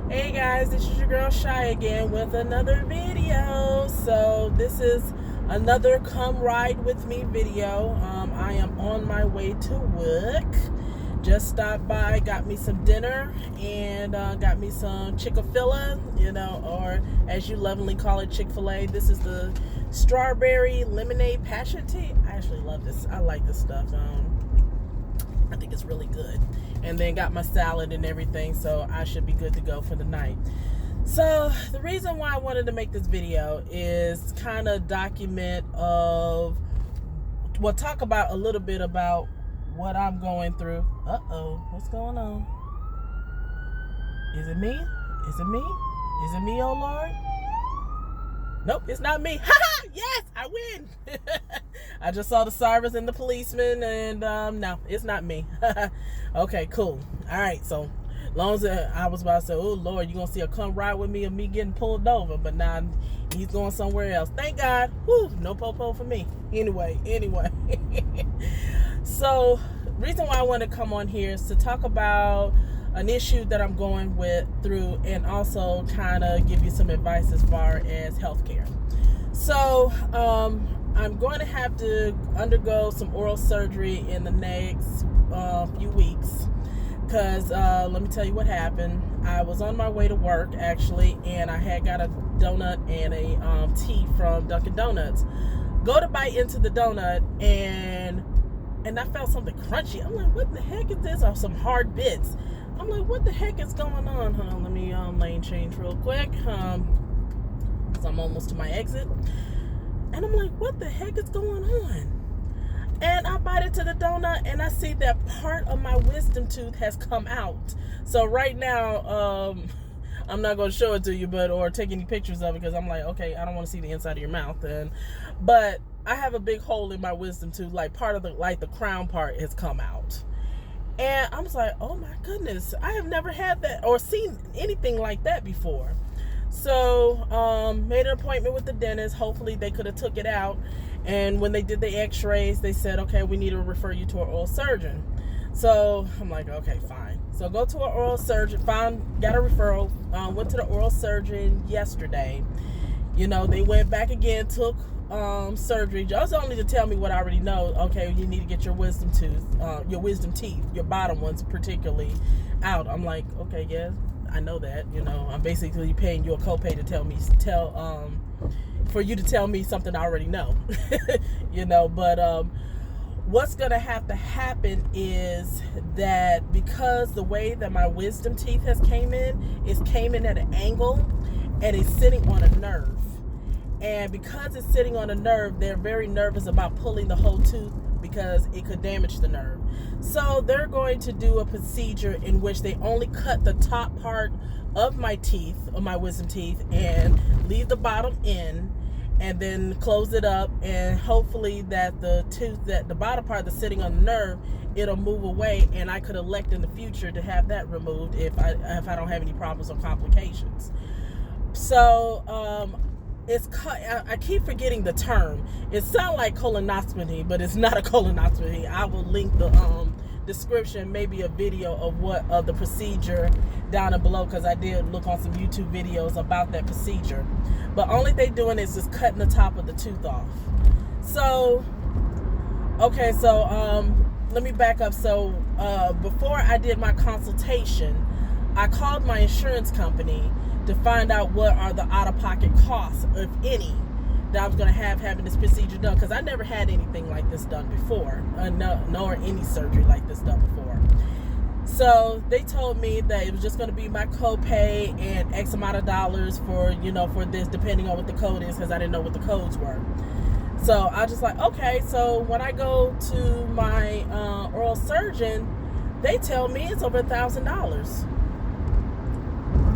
Hey guys, this is your girl Shy again with another video. So this is another come ride with me video. I am on my way to work. Just stopped by, got me some dinner, and got me some Chick-fil-A, or as you lovingly call it, Chick-fil-A. This is the strawberry lemonade passion tea. I actually love this. I like this stuff. I think it's really good. And then got my salad and everything, so I should be good to go for the night. So the reason why I wanted to make this video is kind of talk about a little bit about what I'm going through. What's going on? Is it me? Is it me? Is it me, oh Lord? Nope, it's not me. Yes, I win. I just saw the sirens and the policemen, and no, it's not me. Okay, cool. All right, so long as I was about to say, oh Lord, you gonna see a come ride with me of me getting pulled over, but now he's going somewhere else. Thank God. Whew, no po-po for me. Anyway. So reason why I want to come on here is to talk about an issue that I'm going through, and also kind of give you some advice as far as healthcare. So I'm going to have to undergo some oral surgery in the next few weeks, because let me tell you what happened. I was on my way to work actually, and I had got a donut and a tea from Dunkin' Donuts. Go to bite into the donut, and I felt something crunchy. I'm like, what the heck is this? Or some hard bits. I'm like, what the heck is going on? Let me lane change real quick. Because I'm almost to my exit. And I'm like, what the heck is going on? And I bite into the donut, and I see that part of my wisdom tooth has come out. So right now, I'm not going to show it to you, or take any pictures of it, because I'm like, okay, I don't want to see the inside of your mouth. But I have a big hole in my wisdom tooth, like part of the crown part has come out. And I was like, oh my goodness, I have never had that or seen anything like that before. So made an appointment with the dentist. Hopefully they could have took it out. And when they did the x-rays, they said, okay, we need to refer you to an oral surgeon. So I'm like, okay, fine. So go to an oral surgeon, got a referral, went to the oral surgeon yesterday. They went back again, took surgery just only to tell me what I already know. Okay, you need to get your wisdom teeth, your bottom ones particularly, out. I'm like, okay, yeah, I know that. I'm basically paying you a copay to for you to tell me something I already know. But what's gonna have to happen is that, because the way that my wisdom teeth came in at an angle, and it's sitting on a nerve. And because it's sitting on a nerve, they're very nervous about pulling the whole tooth, because it could damage the nerve. So they're going to do a procedure in which they only cut the top part of my teeth, of my wisdom teeth, and leave the bottom in, and then close it up, and hopefully that the bottom part that's sitting on the nerve, it'll move away, and I could elect in the future to have that removed if I don't have any problems or complications. So I keep forgetting the term. It sounds like colonoscopy, but it's not a colonoscopy. I will link the description, maybe a video of the procedure down below, because I did look on some YouTube videos about that procedure. But only they doing is just cutting the top of the tooth off. So, okay, so let me back up. So before I did my consultation, I called my insurance company to find out what are the out-of-pocket costs, if any, that I was going to having this procedure done, because I never had anything like this done before, nor any surgery like this done before. So they told me that it was just going to be my copay and X amount of dollars for this, depending on what the code is, because I didn't know what the codes were. So I just like, okay. So when I go to my oral surgeon, they tell me it's over $1,000.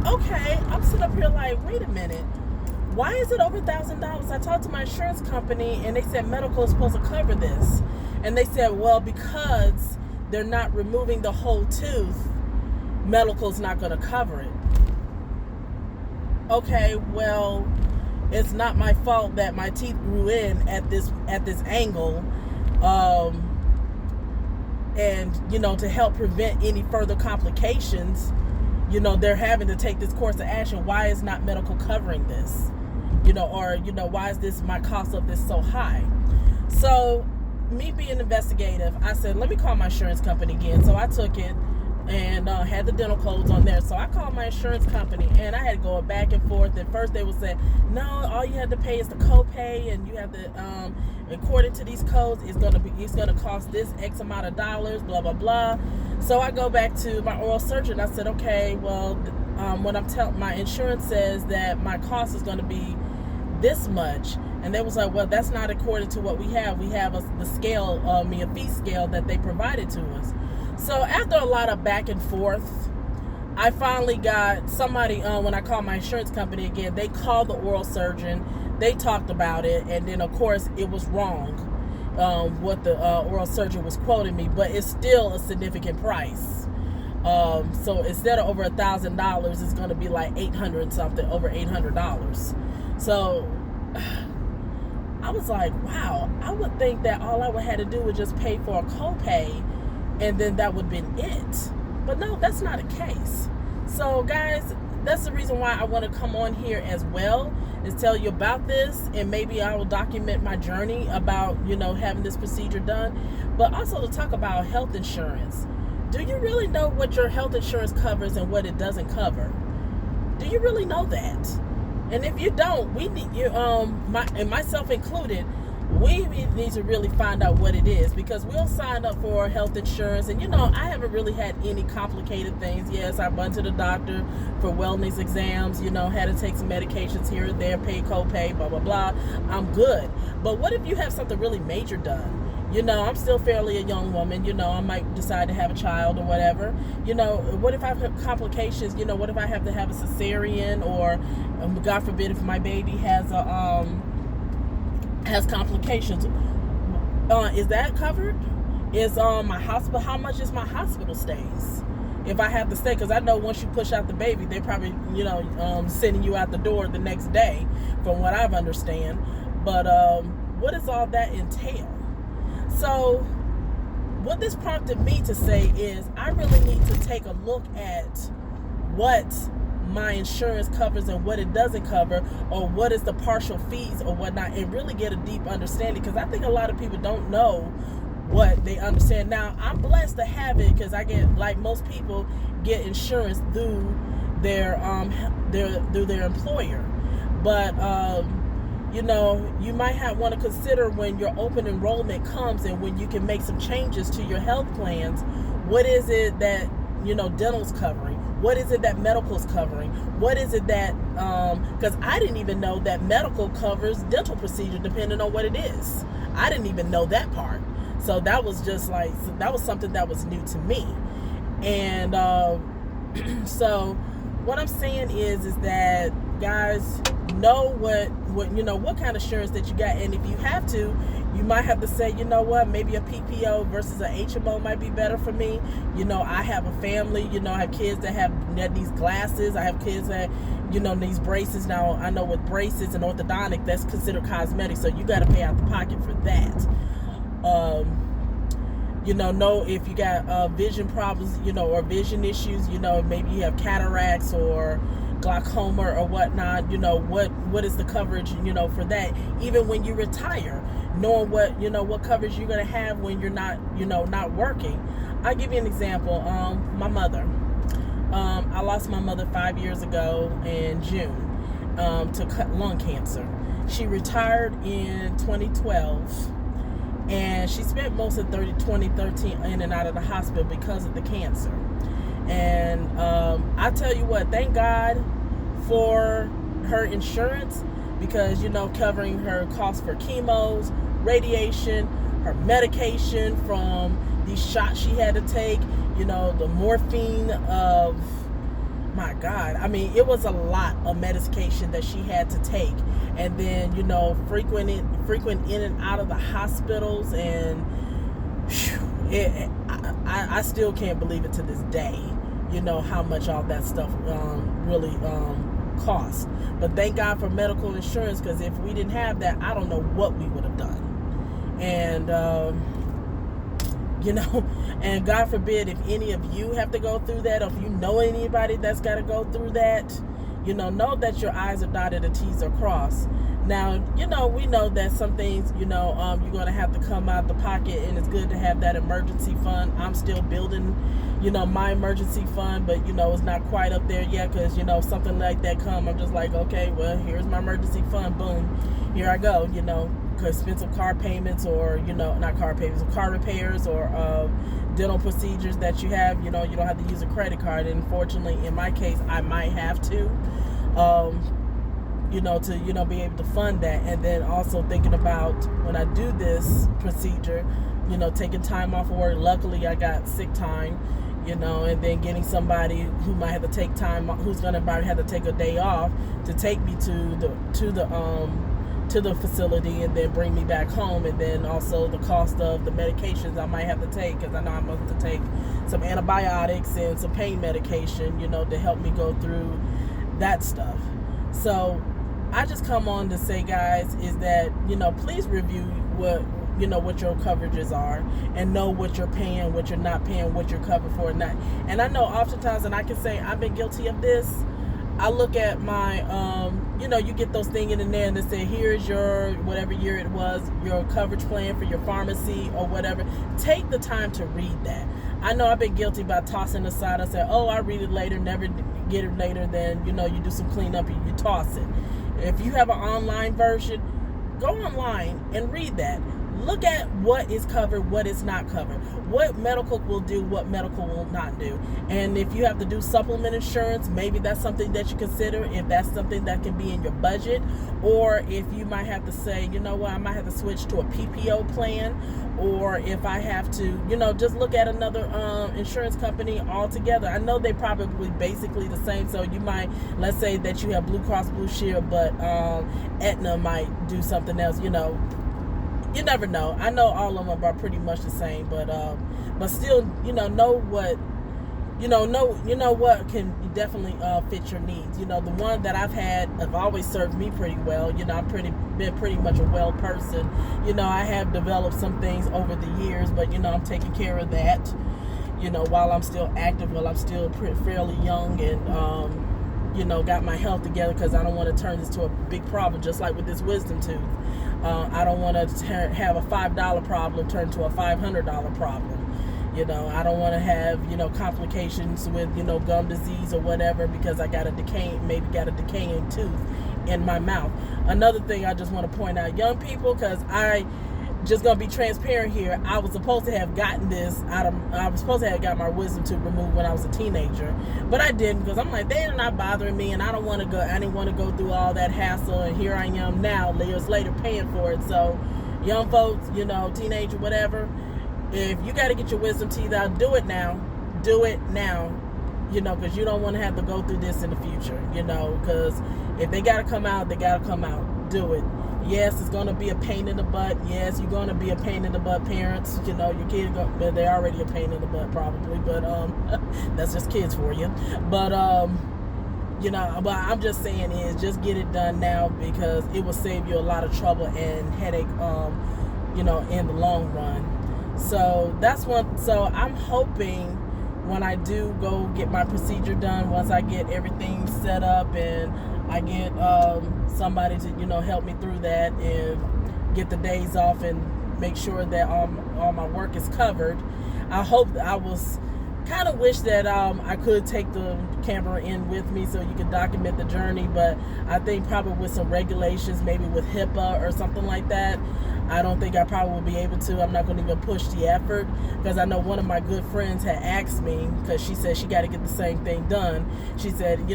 Okay, I'm sitting up here like, wait a minute, why is it over $1,000? I talked to my insurance company, and they said medical is supposed to cover this. And they said, well, because they're not removing the whole tooth, medical's not going to cover it. Okay, well, it's not my fault that my teeth grew in at this angle, and to help prevent any further complications, they're having to take this course of action. Why is not medical covering this? Or why is my cost of this so high? So me being investigative, I said, let me call my insurance company again. So I took it and had the dental codes on there. So I called my insurance company, and I had to go back and forth. At first they would say, no, all you have to pay is the copay, and you have to, according to these codes, it's gonna cost this X amount of dollars, blah blah blah. So I go back to my oral surgeon. I said, okay, well, my insurance says that my cost is going to be this much, and they was like, well, that's not according to what we have. We have the scale, a fee scale that they provided to us. So after a lot of back and forth, I finally got somebody, when I called my insurance company again, they called the oral surgeon, they talked about it, and then of course it was wrong, what the oral surgeon was quoting me, but it's still a significant price. So instead of over $1,000, it's going to be like $800 something, over $800. So I was like, wow, I would think that all I would have to do was just pay for a copay, and then that would have been it. But no, that's not the case. So guys, that's the reason why I want to come on here as well, is tell you about this, and maybe I will document my journey about, having this procedure done, but also to talk about health insurance. Do you really know what your health insurance covers and what it doesn't cover? Do you really know that? And if you don't, we need you, and myself included, we need to really find out what it is, because we'll sign up for health insurance, and I haven't really had any complicated things. Yes, I went to the doctor for wellness exams, had to take some medications here and there, pay copay, blah blah blah. I'm good. But what if you have something really major done? I'm still fairly a young woman. I might decide to have a child or whatever. What if I have complications? What if I have to have a cesarean, or God forbid if my baby has complications? Is that covered? Is my hospital? How much is my hospital stays if I have to stay? Because I know once you push out the baby, they probably sending you out the door the next day, from what I've understand. But what does all that entail? So what this prompted me to say is, I really need to take a look at what my insurance covers and what it doesn't cover, or what is the partial fees or whatnot, and really get a deep understanding, because I think a lot of people don't know what they understand. Now, I'm blessed to have it, because I get, like most people, get insurance through their employer. But you might want to consider, when your open enrollment comes and when you can make some changes to your health plans, what is it that dental's covering? What is it that medical's covering? What is it that, because I didn't even know that medical covers dental procedure depending on what it is. I didn't even know that part. So that was just that was something that was new to me. And so what I'm saying is that, guys, know what kind of insurance that you got. And if you have to, you might have to say, maybe a PPO versus an HMO might be better for me. I have a family, I have kids that have these glasses. I have kids that, these braces. Now, I know with braces and orthodontic, that's considered cosmetic, so you got to pay out the pocket for that. Know if you got vision problems, or vision issues, maybe you have cataracts or glaucoma or whatnot, what is the coverage, for that, even when you retire, knowing what coverage you're going to have when you're not working. I'll give you an example. My mother, I lost my mother 5 years ago in June, to lung cancer. She retired in 2012, and she spent most of 2013 in and out of the hospital because of the cancer. And I tell you what, thank God for her insurance, because covering her costs for chemos, radiation, her medication from these shots she had to take, the morphine of, my God, I mean, it was a lot of medication that she had to take. And then frequent in and out of the hospitals, and I still can't believe it to this day, how much all that stuff really cost. But thank God for medical insurance, because if we didn't have that, I don't know what we would have done. And and God forbid if any of you have to go through that, or if you know anybody that's got to go through that, know that your I's are dotted and T's are crossed. Now, we know that some things, you're going to have to come out the pocket, and it's good to have that emergency fund. I'm still building, my emergency fund, but, it's not quite up there yet, because, something like that come, I'm just like, okay, well, here's my emergency fund, boom, here I go, expensive car payments, or, not car payments, car repairs, or dental procedures that you have, you don't have to use a credit card. And unfortunately, in my case, I might have to, to, be able to fund that. And then also thinking about when I do this procedure, taking time off of work. Luckily, I got sick time, and then getting somebody who might have to take time, who's going to probably have to take a day off to take me to the facility and then bring me back home. And then also the cost of the medications I might have to take, because I know I'm going to take some antibiotics and some pain medication, to help me go through that stuff. So I just come on to say, guys, is that, please review what your coverages are, and know what you're paying, what you're not paying, what you're covered for, and not. And I know oftentimes, and I can say I've been guilty of this, I look at my, you get those things in there and they say, here's your, whatever year it was, your coverage plan for your pharmacy or whatever. Take the time to read that. I know I've been guilty by tossing aside. I said, oh, I'll read it later, never get it later. Then, you do some cleanup and you toss it. If you have an online version, go online and read that. Look at what is covered, what is not covered, what medical will do, what medical will not do. And if you have to do supplement insurance, maybe that's something that you consider, if that's something that can be in your budget. Or if you might have to say, I might have to switch to a PPO plan, or if I have to, just look at another insurance company altogether. I know they probably basically the same. So you might, let's say that you have Blue Cross Blue Shield, but Aetna might do something else, You never know. I know all of them are pretty much the same, but still, know what, know what can definitely fit your needs. The one that I've had have always served me pretty well. I've been pretty much a well person. I have developed some things over the years, but I'm taking care of that. While I'm still active, while I'm still fairly young, and got my health together, because I don't want to turn this to a big problem, just like with this wisdom tooth. I don't want to have a $5 problem turn to a $500 problem. I don't want to have, complications with, gum disease or whatever, because I got a decaying tooth in my mouth. Another thing I just want to point out, young people, because just gonna be transparent here, I was supposed to have gotten I was supposed to have got my wisdom tooth removed when I was a teenager, but I didn't, because I'm like, they're not bothering me, and I didn't want to go through all that hassle, and here I am now, years later, paying for it. So, young folks, teenager, whatever, if you got to get your wisdom teeth out, do it now, because you don't want to have to go through this in the future, because if they got to come out, they got to come out. Do it. Yes, it's going to be a pain in the butt. Yes, you're going to be a pain in the butt, parents. Your kids, they're already a pain in the butt probably, but that's just kids for you. But, but I'm just saying is just get it done now, because it will save you a lot of trouble and headache, in the long run. So that's one. So I'm hoping when I do go get my procedure done, once I get everything set up and I get somebody to help me through that and get the days off and make sure that all my work is covered. I hope that I was kind of wish that I could take the camera in with me so you could document the journey, but I think probably with some regulations, maybe with HIPAA or something like that, I don't think I probably will be able to. I'm not going to even push the effort, because I know one of my good friends had asked me, because she said she got to get the same thing done. She said,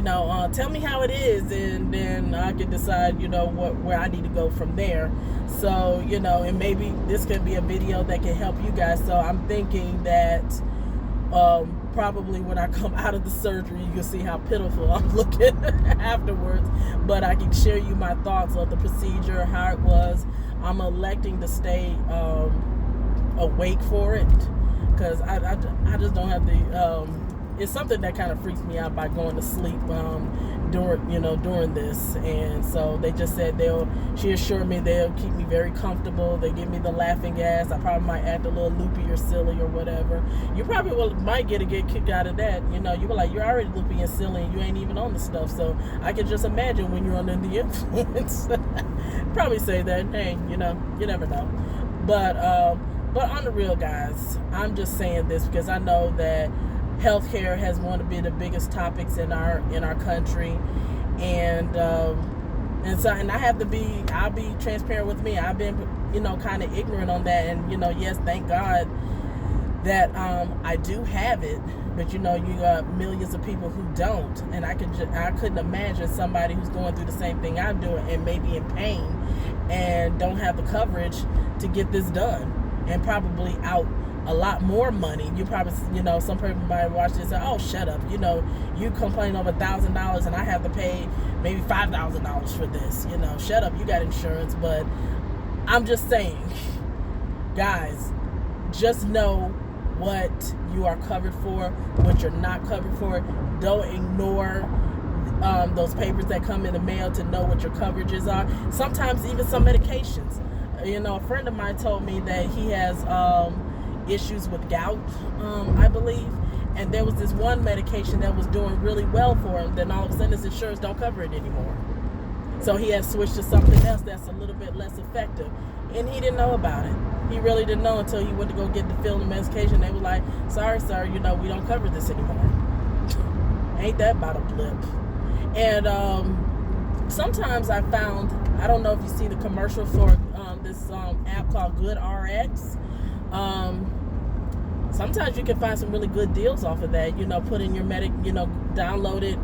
tell me how it is, and then I can decide, where I need to go from there. So, and maybe this could be a video that can help you guys. So I'm thinking that probably when I come out of the surgery, you can see how pitiful I'm looking afterwards, but I can share you my thoughts of the procedure, how it was. I'm electing to stay awake for it, because I just don't have the it's something that kind of freaks me out by going to sleep during this. And so they just said she assured me they'll keep me very comfortable. They give me the laughing gas. I probably might act a little loopy or silly or whatever. You probably might get a good kick out of that. You were like, you're already loopy and silly and you ain't even on the stuff. So I can just imagine when you're under the influence. Probably say that, hey, you never know. But on the real, guys, I'm just saying this because I know that healthcare has one to be the biggest topics in our country, and I'll be transparent with me. I've been kind of ignorant on that, and yes, thank God that I do have it, but you got millions of people who don't, and I couldn't imagine somebody who's going through the same thing I'm doing and maybe in pain and don't have the coverage to get this done, and probably out a lot more money. You probably, some people might watch this and say, oh, shut up. You complain over $1,000 and I have to pay maybe $5,000 for this. Shut up. You got insurance. But I'm just saying, guys, just know what you are covered for, what you're not covered for. Don't ignore those papers that come in the mail to know what your coverages are. Sometimes even some medications. A friend of mine told me that he has issues with gout, I believe, and there was this one medication that was doing really well for him. Then all of a sudden his insurance don't cover it anymore, so he has switched to something else that's a little bit less effective, and he didn't know about it. He really didn't know until he went to go get the fill of medication. They were like, sorry sir, we don't cover this anymore. Ain't that about a blip? And sometimes I found, I don't know if you see the commercial for this app called GoodRx. Sometimes you can find some really good deals off of that. Put in your download it,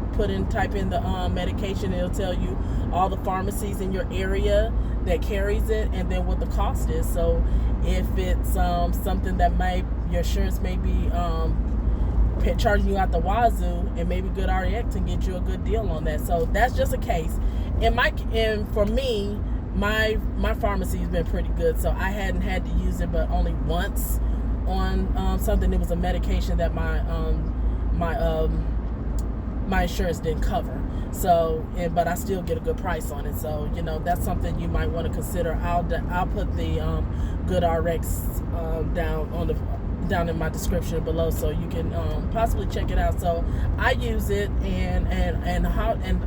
type in the medication. It'll tell you all the pharmacies in your area that carries it, and then what the cost is. So if it's something that your insurance may be charging you out the wazoo, and maybe GoodRx can get you a good deal on that. So that's just a case. And for me, my pharmacy has been pretty good, so I hadn't had to use it, but only once on something. It was a medication that my insurance didn't cover. So, but I still get a good price on it. So, that's something you might want to consider. I'll put the GoodRx down in my description below, so you can possibly check it out. So I use it, and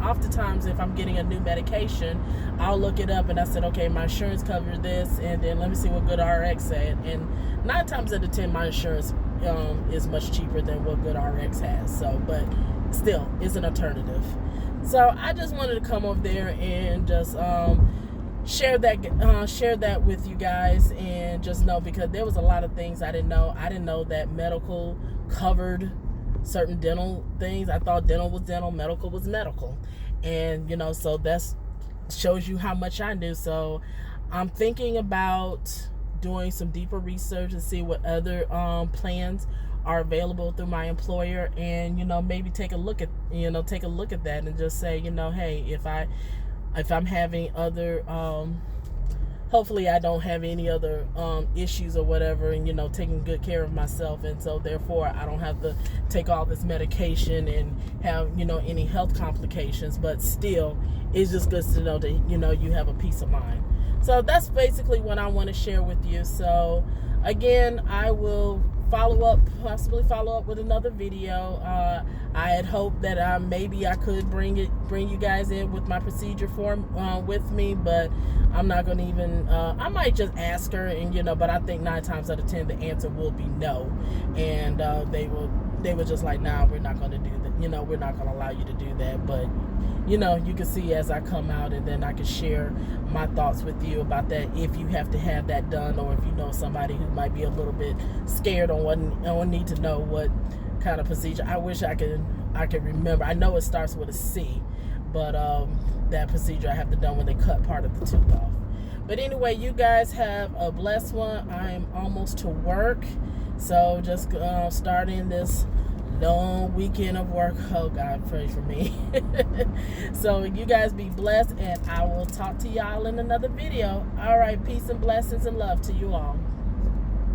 oftentimes if I'm getting a new medication, I'll look it up, and I said, okay, my insurance covers this, and then let me see what GoodRx said. And 9 times out of 10, my insurance is much cheaper than what GoodRx has. So, but still, it's an alternative. So I just wanted to come over there and just share that with you guys, and just know, because there was a lot of things I didn't know. I didn't know that medical covered certain dental things. I thought dental was dental, medical was medical, and so that shows you how much I knew. So I'm thinking about doing some deeper research and see what other plans are available through my employer, and maybe take a look at that, and just say, hey, if I'm having other, hopefully I don't have any other issues or whatever, and taking good care of myself, and so therefore I don't have to take all this medication and have any health complications. But still, it's just good to know that you have a peace of mind. So that's basically what I want to share with you. So again, I will possibly follow up with another video. I had hoped that maybe I could bring you guys in with my procedure form with me, but I'm not going to even, I might just ask her, and but I think 9 times out of 10 the answer will be no, and they were just like, nah, we're not going to do that, we're not going to allow you to do that. But you can see as I come out, and then I can share my thoughts with you about that, if you have to have that done, or if you know somebody who might be a little bit scared on need to know what kind of procedure. I wish I could remember. I know it starts with a C, but that procedure I have to done when they cut part of the tooth off. But anyway, you guys have a blessed one. I am almost to work, so just starting this long weekend of work. Oh God, pray for me. So you guys be blessed, and I will talk to y'all in another video. All right, peace and blessings and love to you all.